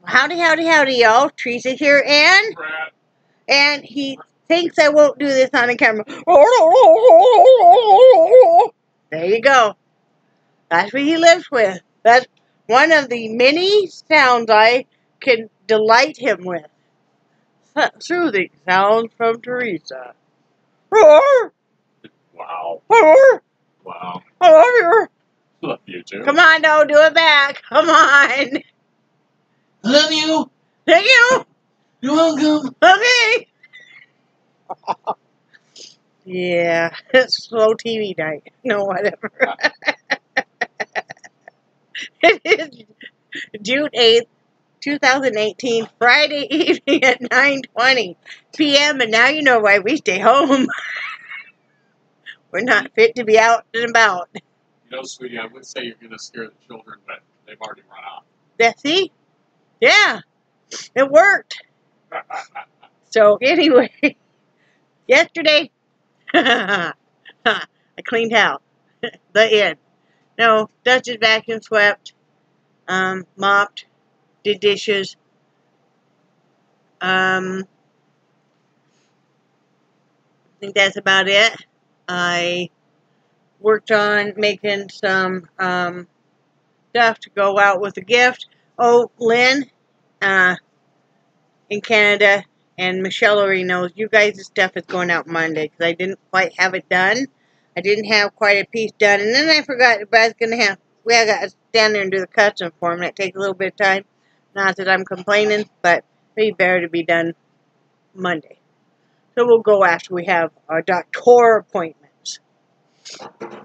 Howdy, howdy, howdy, y'all. Teresa here, and he thinks I won't do this on the camera. There you go. That's what he lives with. That's one of the many sounds I can delight him with. Soothing sounds from Teresa. Wow. Wow. I love you. Love you too. Come on, no, do it back. Come on. Love you. Thank you. You're welcome. Okay. Yeah, it's slow TV night. No, whatever. It is June 8th, 2018, Friday evening at 9:20 p.m. And now you know why we stay home. We're not fit to be out and about. You know, sweetie, I would say you're going to scare the children, but they've already run off. See? Yeah, it worked. So anyway, yesterday, I cleaned house. The end. No, dusted, vacuum swept, mopped, did dishes. I think that's about it. I worked on making some stuff to go out with a gift. Oh, Lynn, in Canada, and Michelle already knows, you guys' stuff is going out Monday, because I didn't quite have it done. I didn't have quite a piece done, and then I forgot if I was going to have, we got to stand there and do the custom form. That takes a little bit of time. Not that I'm complaining, but maybe better to be done Monday. So we'll go after we have our doctor appointments.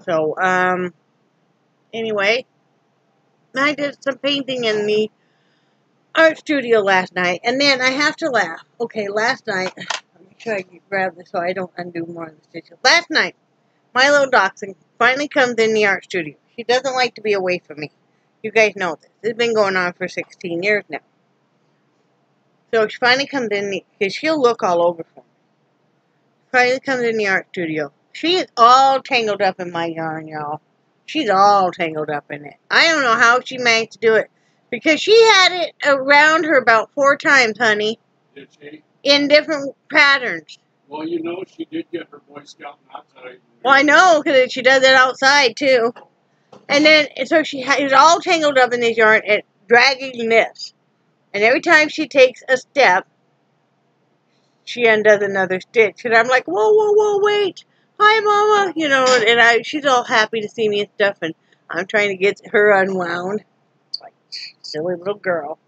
So, anyway, I did some painting in the art studio last night, and then I have to laugh. Okay, last night, let me try to grab this so I don't undo more of the stitches. Last night, my little dachshund finally comes in the art studio. She doesn't like to be away from me. You guys know this. It's been going on for 16 years now. So she finally comes in, because she'll look all over for me. Finally comes in the art studio. She is all tangled up in my yarn, y'all. She's all tangled up in it. I don't know how she managed to do it. Because she had it around her about 4 times, honey. Did she? In different patterns. Well, you know, she did get her Boy Scout knots out. Well, I know, because she does it outside, too. And then, so she was all tangled up in this yarn and dragging this. And every time she takes a step, she undoes another stitch. And I'm like, whoa, whoa, whoa, wait. Hi, Mama. You know, and she's all happy to see me and stuff. And I'm trying to get her unwound. It's like, silly little girl.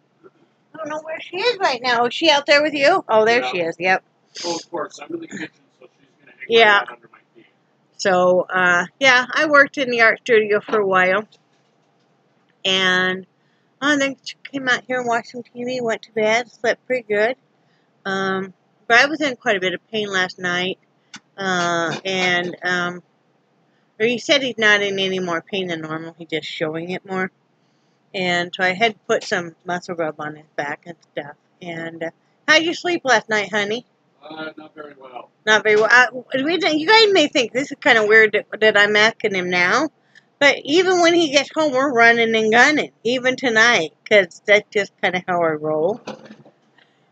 I don't know where she is right now. Is she out there with you? Oh, there she is. Yep. Oh, of course. I'm in the kitchen, so she's going to hang right under my feet. So, yeah, I worked in the art studio for a while. And then she came out here and watched some TV, went to bed, slept pretty good. But I was in quite a bit of pain last night. He said he's not in any more pain than normal. He's just showing it more. And so I had to put some muscle rub on his back and stuff. And how'd you sleep last night, honey? Not very well. Not very well. You guys may think this is kind of weird that I'm asking him now. But even when he gets home, we're running and gunning. Even tonight. Because that's just kind of how I roll.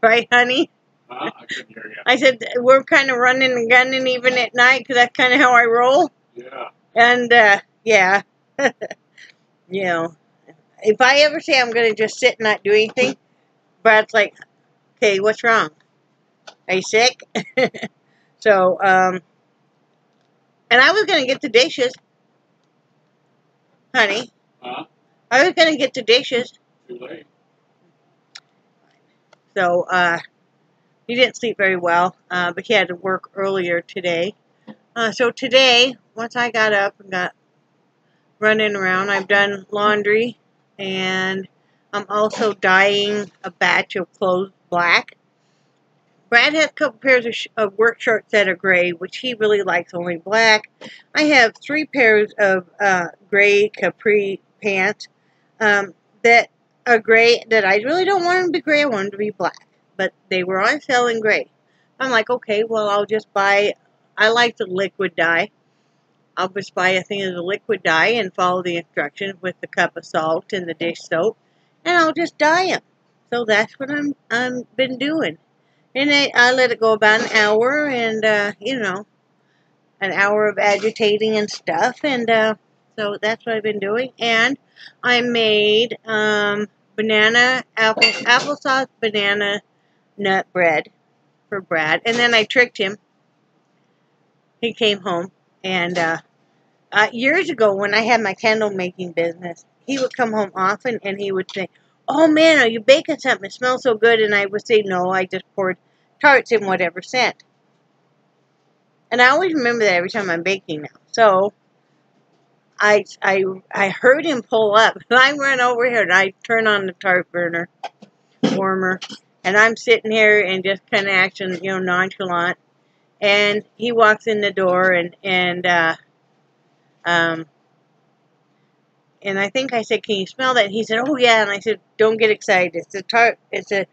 Right, honey? I couldn't hear you. I said, we're kind of running and gunning even at night. Because that's kind of how I roll. Yeah. And, yeah. You know. If I ever say I'm going to just sit and not do anything, Brad's like, okay, what's wrong? Are you sick? So, and I was going to get the dishes. Honey. Huh? I was going to get the dishes. Too late. So, he didn't sleep very well, but he had to work earlier today. So today, once I got up and got running around, I've done laundry. And I'm also dyeing a batch of clothes black. Brad has a couple pairs of work shorts that are gray, which he really likes only black. I have 3 pairs of gray capri pants that are gray, that I really don't want them to be gray. I want them to be black. But they were on sale in gray. I'm like, okay, well, I'll just buy, I like the liquid dye. I'll just buy a thing of the liquid dye and follow the instructions with the cup of salt and the dish soap. And I'll just dye them. so that's what I'm been doing. And I let it go about an hour, and you know, an hour of agitating and stuff, and so that's what I've been doing. And I made applesauce banana nut bread for Brad, and then I tricked him. He came home, and years ago when I had my candle making business, he would come home often, and he would say, "Oh man, are you baking something? It smells so good." And I would say, "No, I just poured tarts in whatever scent." And I always remember that every time I'm baking now. So I heard him pull up, and I run over here, and I turn on the tart burner warmer, and I'm sitting here and just kind of acting, you know, nonchalant. And he walks in the door, and I think I said, "Can you smell that?" And he said, "Oh yeah." And I said, "Don't get excited. It's a tart. The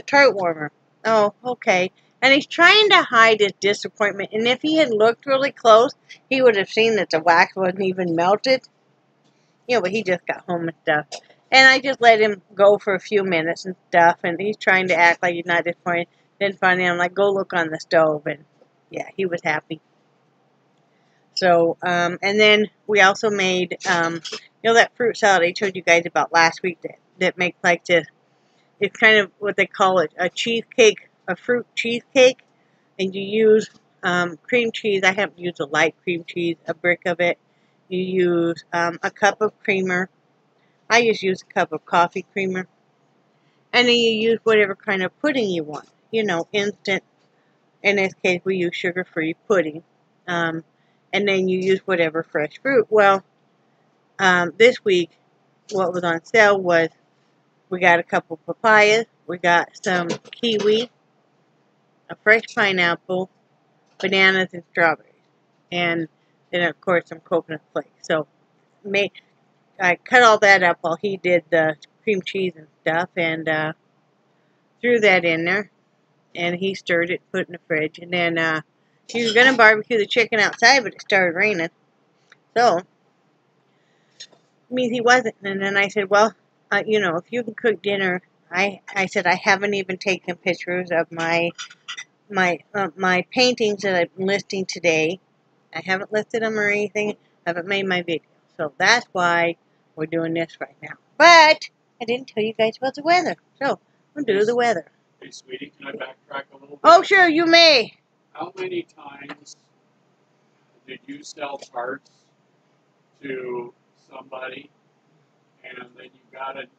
tart warmer." "Oh, okay." And he's trying to hide his disappointment. And if he had looked really close, he would have seen that the wax wasn't even melted. You know, but he just got home and stuff. And I just let him go for a few minutes and stuff. And he's trying to act like he's not disappointed. Then finally, I'm like, "Go look on the stove." And yeah, he was happy. So, and then we also made, you know, that fruit salad I told you guys about last week that makes like this. It's kind of what they call it, a cheesecake, a fruit cheesecake. And you use cream cheese. I haven't used a light cream cheese, a brick of it. You use a cup of creamer. I just use a cup of coffee creamer. And then you use whatever kind of pudding you want. You know, instant. In this case, we use sugar-free pudding. And then you use whatever fresh fruit. Well, this week, what was on sale was we got a couple papayas, we got some kiwi, a fresh pineapple, bananas, and strawberries. And then, of course, some coconut flakes. So I cut all that up while he did the cream cheese and stuff, and threw that in there. And he stirred it, put it in the fridge. And then he was going to barbecue the chicken outside, but it started raining. So means he wasn't. And then I said, "Well, you know, if you can cook dinner," I said, "I haven't even taken pictures of my paintings that I'm listing today. I haven't listed them or anything. I haven't made my video. So that's why we're doing this right now. But I didn't tell you guys about the weather. So we'll do the weather." Hey, sweetie, can I backtrack a little bit? Oh, sure, you may. How many times did you sell tarts to somebody, and then you got an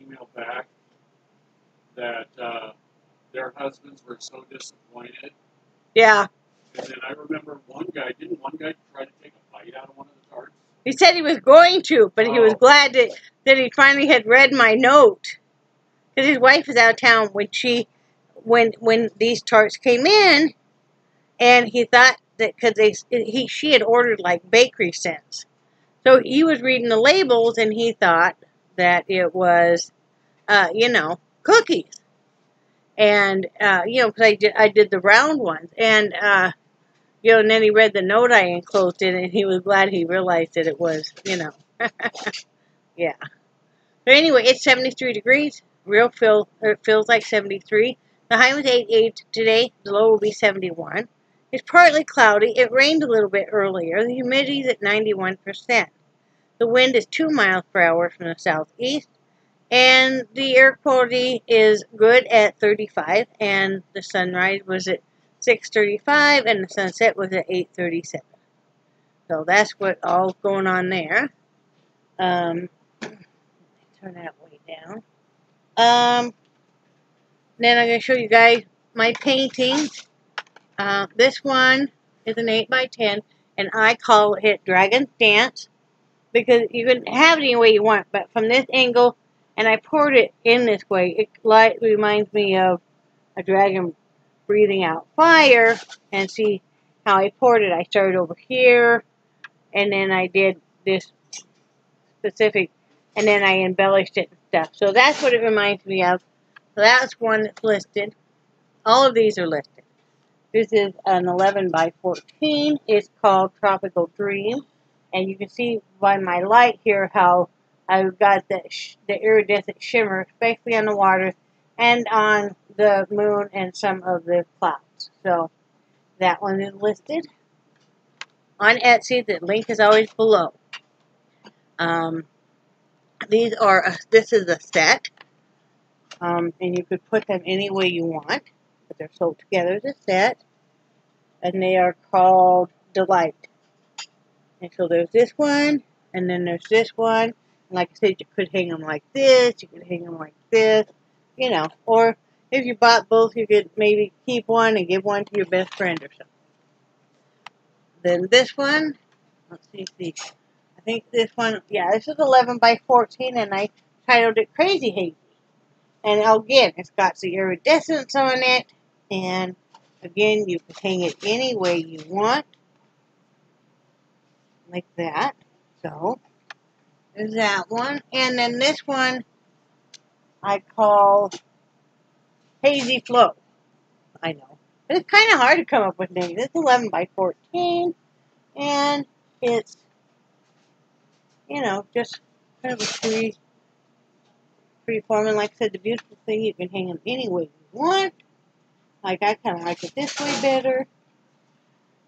email back that their husbands were so disappointed? Yeah. And then I remember didn't one guy try to take a bite out of one of the tarts? He said he was going to, but he was glad that he finally had read my note. Because his wife was out of town when these tarts came in, and he thought that because she had ordered like bakery scents, so he was reading the labels and he thought that it was, you know, cookies, and you know, because I did the round ones, and you know, and then he read the note I enclosed in, and he was glad he realized that it was, you know, yeah. But anyway, it's 73 degrees. It feels like 73. The high was 88 today. The low will be 71. It's partly cloudy. It rained a little bit earlier. The humidity is at 91%. The wind is 2 miles per hour from the southeast. And the air quality is good at 35. And the sunrise was at 6:35. And the sunset was at 8:37. So that's what all's going on there. Turn that way down. Then I'm going to show you guys my paintings. This one is an 8x10, and I call it Dragon's Dance, because you can have it any way you want, but from this angle, and I poured it in this way, it reminds me of a dragon breathing out fire. And see how I poured it. I started over here, and then I did this specific, and then I embellished it and stuff. So that's what it reminds me of. So that's one that's listed. All of these are listed. This is an 11x14. It's called Tropical Dream. And you can see by my light here how I've got the iridescent shimmer, especially on the water and on the moon and some of the clouds. So that one is listed on Etsy. The link is always below. This is a set, and you could put them any way you want, but they're sold together as a set, and they are called Delight. And so there's this one, and then there's this one. And like I said, you could hang them like this, you could hang them like this, you know, or if you bought both, you could maybe keep one and give one to your best friend or something. Then this one, let's see, I think this one, yeah, this is 11 by 14, and I titled it Crazy Hazy. And again, it's got the iridescence on it, and again, you can hang it any way you want, like that. So, there's that one. And then this one, I call Hazy Flow. I know. It's kind of hard to come up with names. It's 11 by 14, and it's, you know, just kind of a free form. And like I said, the beautiful thing, you can hang them any way you want. Like, I kind of like it this way better,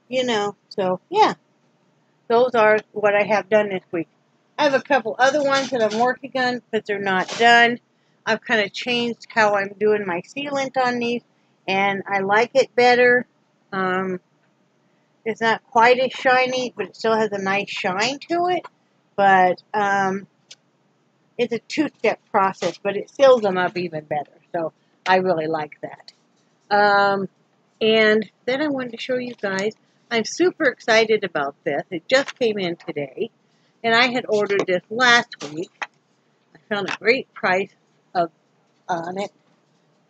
you know. So, yeah, those are what I have done this week. I have a couple other ones that I'm working on, but they're not done. I've kind of changed how I'm doing my sealant on these, and I like it better. It's not quite as shiny, but it still has a nice shine to it. But it's a two-step process, but it seals them up even better. So I really like that. And then I wanted to show you guys, I'm super excited about this. It just came in today, and I had ordered this last week. I found a great price on it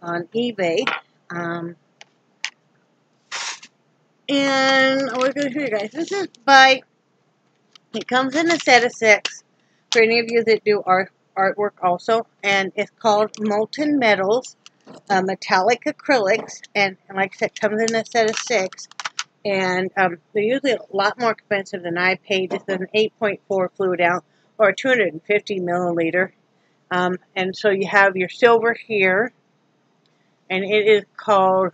on eBay. And we're going to show you guys. This is it comes in a set of 6 for any of you that do artwork also. And it's called Molten Metals, Metallic Acrylics. And like I said, it comes in a set of 6. And they're usually a lot more expensive than I paid. This is an 8.4 fluid ounce or 250 milliliter. And so you have your silver here. And it is called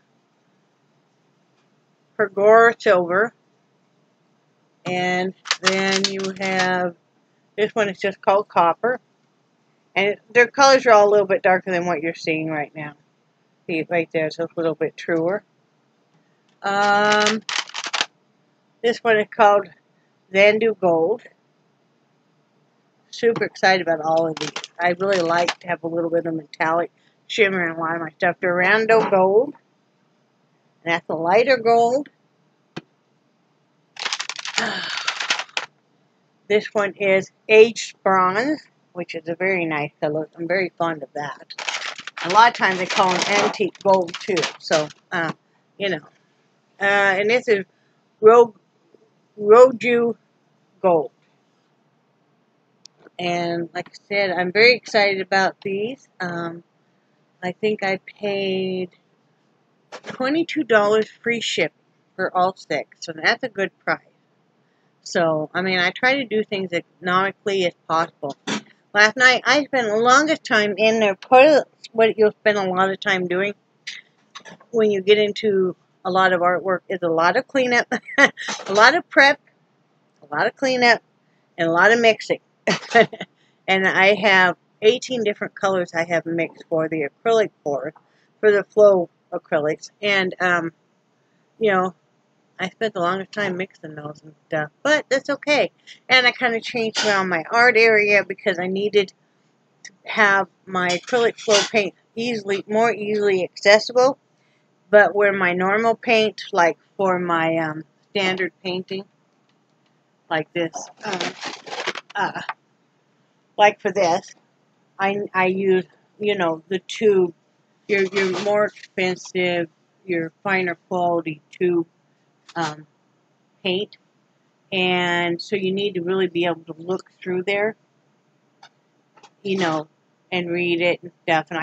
Pergora Silver. And then you have, this one is just called Copper. And their colors are all a little bit darker than what you're seeing right now. See it right there, it's a little bit truer. This one is called Zandu Gold. Super excited about all of these. I really like to have a little bit of metallic shimmer in a lot of my stuff. Durando Gold. And that's a lighter gold. This one is Aged Bronze, which is a very nice color. I'm very fond of that. A lot of times they call them antique gold too. So, you know. And this is Roju Gold. And like I said, I'm very excited about these. I think I paid $22 free shipping for all 6. So that's a good price. So, I mean, I try to do things economically as possible. Last night, I spent the longest time in there. Part of what you'll spend a lot of time doing when you get into a lot of artwork is a lot of cleanup, a lot of prep, a lot of cleanup, and a lot of mixing. And I have 18 different colors I have mixed for the acrylic for the flow acrylics. And, you know, I spent the longest time mixing those and stuff, but that's okay. And I kind of changed around my art area because I needed to have my acrylic flow paint more easily accessible. But where my normal paint, like for my standard painting, like this, like for this, I use, you know, the tube, your more expensive, your finer quality tube paint, and so you need to really be able to look through there, you know, and read it and stuff. And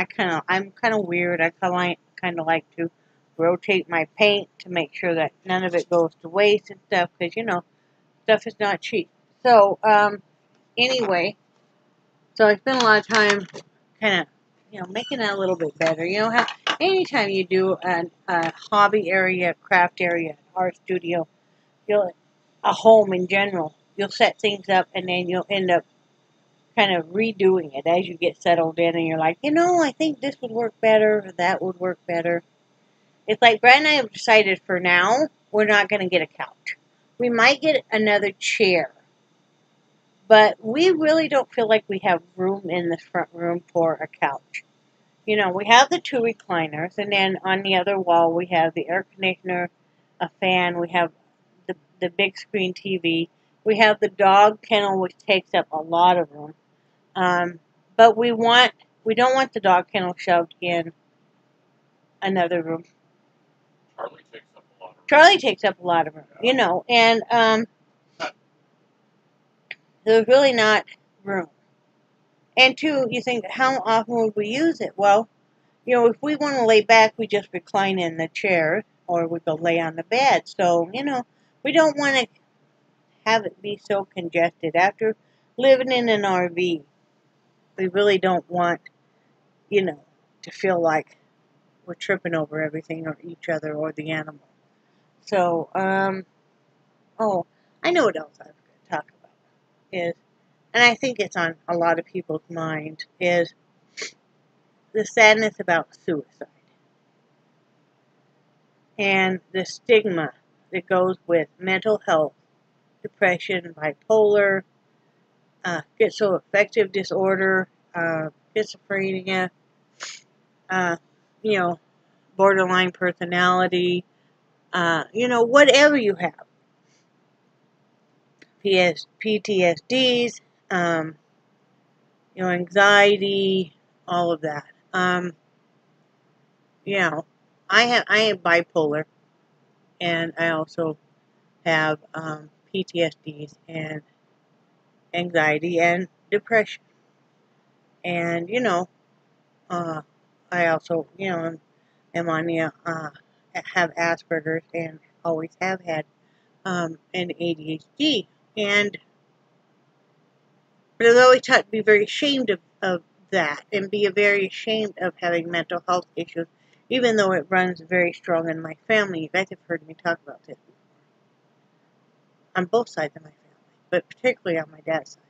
I'm kind of weird. I kind of like to rotate my paint to make sure that none of it goes to waste and stuff, because, you know, stuff is not cheap. So, anyway, So I spend a lot of time kind of, making it a little bit better. Anytime you do a hobby area, craft area, art studio, a home in general, you'll set things up and then you'll end up kind of redoing it as you get settled in, and you're like, I think this would work better, or that would work better. It's like Brad and I have decided for now, we're not going to get a couch. We might get another chair, but we really don't feel like we have room in the front room for a couch. We have the 2 recliners, and then on the other wall we have the air conditioner, a fan, we have the big screen TV, we have the dog kennel, which takes up a lot of room. But we don't want the dog kennel shoved in another room. Charlie takes up a lot of room, and there's really not room. And 2, you think, how often would we use it? Well, if we want to lay back, we just recline in the chair, or we go lay on the bed. So, we don't want to have it be so congested. After living in an RV, we really don't want, to feel like we're tripping over everything or each other or the animal. So, oh, I know what else I was going to talk about is, and I think it's on a lot of people's minds, is the sadness about suicide and the stigma that goes with mental health, depression, bipolar, schizoaffective disorder, schizophrenia, borderline personality, whatever you have. PTSDs, anxiety, all of that. I am bipolar, and I also have PTSDs and anxiety and depression. And I also am on the have Asperger's and always have had an ADHD. And but I've always taught to be very ashamed of that and be very ashamed of having mental health issues, even though it runs very strong in my family. You guys have heard me talk about this before. On both sides of my family, but particularly on my dad's side.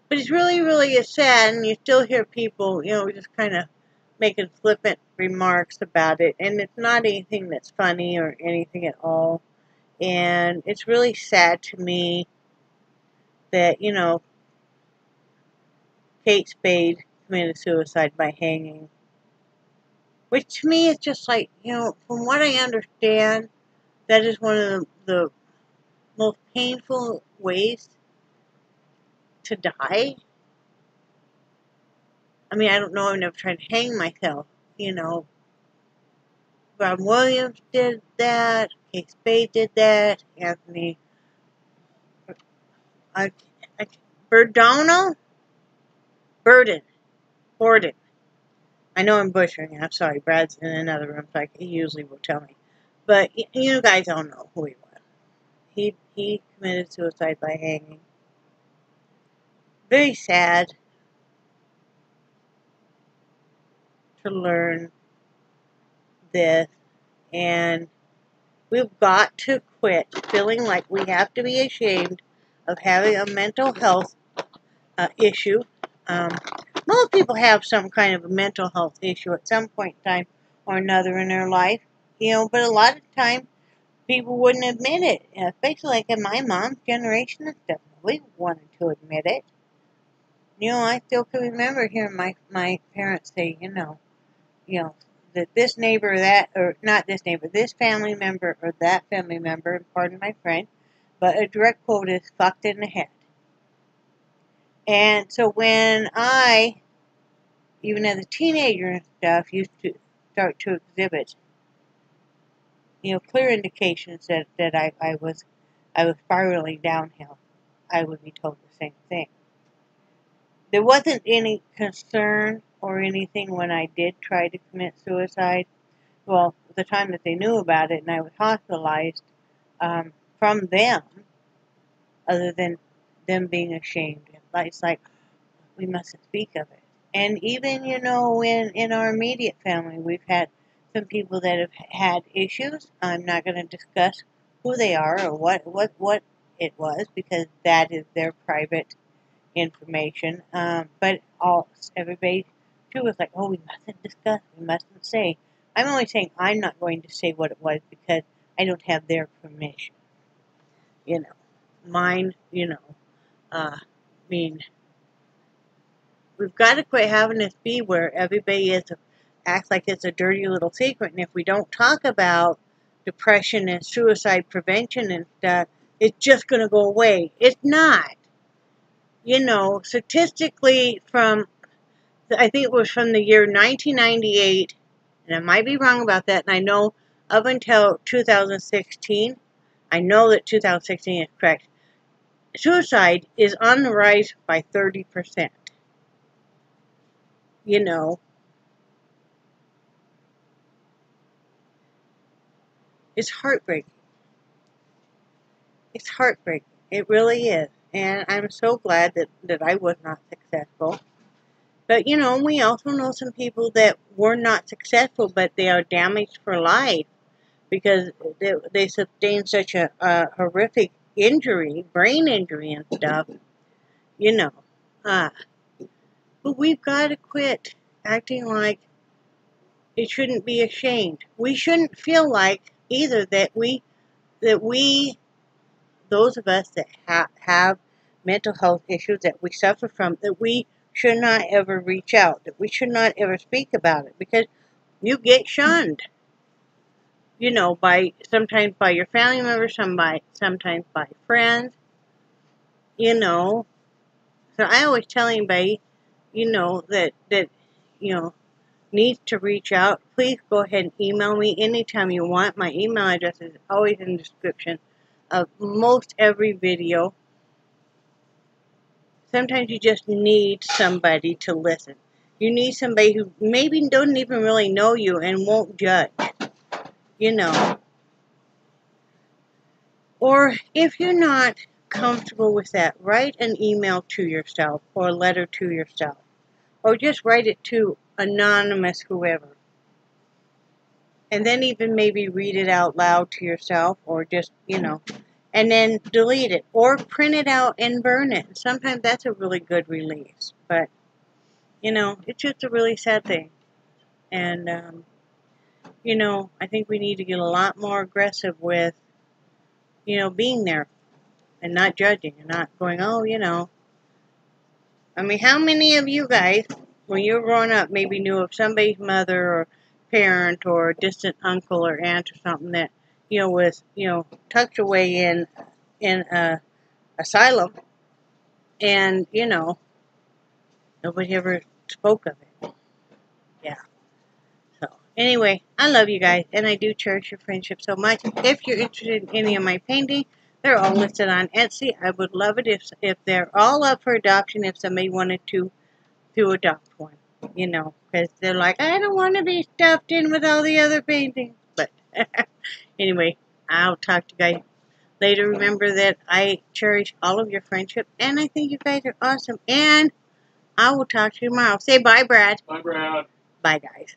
But it's really, really sad, and you still hear people, just kind of making flippant remarks about it, and it's not anything that's funny or anything at all. And it's really sad to me that, Kate Spade committed suicide by hanging. Which to me is just like, from what I understand, that is one of the most painful ways to die. I mean, I don't know, I've never tried to hang myself, Robin Williams did that, Kate Spade did that, Anthony Borden. I know I'm butchering it. I'm sorry. Brad's in another room, so he usually will tell me. But you guys all know who he was. He committed suicide by hanging. Very sad to learn this, and we've got to quit feeling like we have to be ashamed of having a mental health issue. Most people have some kind of a mental health issue at some point in time or another in their life, but a lot of the time people wouldn't admit it, especially like in my mom's generation and stuff. We wanted to admit it. I still can remember hearing my parents say, that this neighbor or that, or not this neighbor, this family member or that family member, and pardon my French, but a direct quote is fucked in the head. And so when I, even as a teenager and stuff, used to start to exhibit, clear indications that I was spiraling downhill, I would be told the same thing. There wasn't any concern or anything when I did try to commit suicide. Well, the time that they knew about it and I was hospitalized, from them, other than them being ashamed. It's like, we mustn't speak of it. And even, you know, in our immediate family, we've had some people that have had issues. I'm not going to discuss who they are or what it was, because that is their private information. But everybody too was like, oh, we mustn't discuss, we mustn't say. I'm only saying I'm not going to say what it was because I don't have their permission. You know, mine, you know, I mean, we've got to quit having this be where everybody acts like it's a dirty little secret, and if we don't talk about depression and suicide prevention and stuff, it's just going to go away. It's not. You know, statistically, I think it was from the year 1998, and I might be wrong about that, and I know up until 2016, I know that 2016 is correct, suicide is on the rise by 30%. You know, it's heartbreaking. It's heartbreaking. It really is. And I'm so glad that I was not successful. But, you know, we also know some people that were not successful, but they are damaged for life because they sustained such a horrific injury, brain injury and stuff, you know. But we've got to quit acting like it shouldn't be ashamed. We shouldn't feel like either that we, those of us that have mental health issues that we suffer from, that we should not ever reach out, that we should not ever speak about it, because you get shunned, you know, sometimes by your family members, sometimes by friends, you know. So I always tell anybody, you know, that you know, needs to reach out, please go ahead and email me anytime you want. My email address is always in the description of most every video. Sometimes you just need somebody to listen. You need somebody who maybe don't even really know you and won't judge, you know. Or if you're not comfortable with that, write an email to yourself or a letter to yourself. Or just write it to anonymous whoever. And then even maybe read it out loud to yourself, or just, you know, and then delete it or print it out and burn it. Sometimes that's a really good release. But, you know, it's just a really sad thing. And, you know, I think we need to get a lot more aggressive with, you know, being there and not judging and not going, oh, you know. I mean, how many of you guys, when you were growing up, maybe knew of somebody's mother or parent or distant uncle or aunt or something that, you know, was, you know, tucked away in a asylum, and, you know, nobody ever spoke of it. Yeah. So, anyway, I love you guys, and I do cherish your friendship so much. If you're interested in any of my paintings, they're all listed on Etsy. I would love it if they're all up for adoption, if somebody wanted to adopt one, you know, because they're like, I don't want to be stuffed in with all the other paintings. But anyway, I'll talk to you guys later. Remember that I cherish all of your friendship, and I think you guys are awesome. And I will talk to you tomorrow. Say bye, Brad. Bye, Brad. Bye, guys.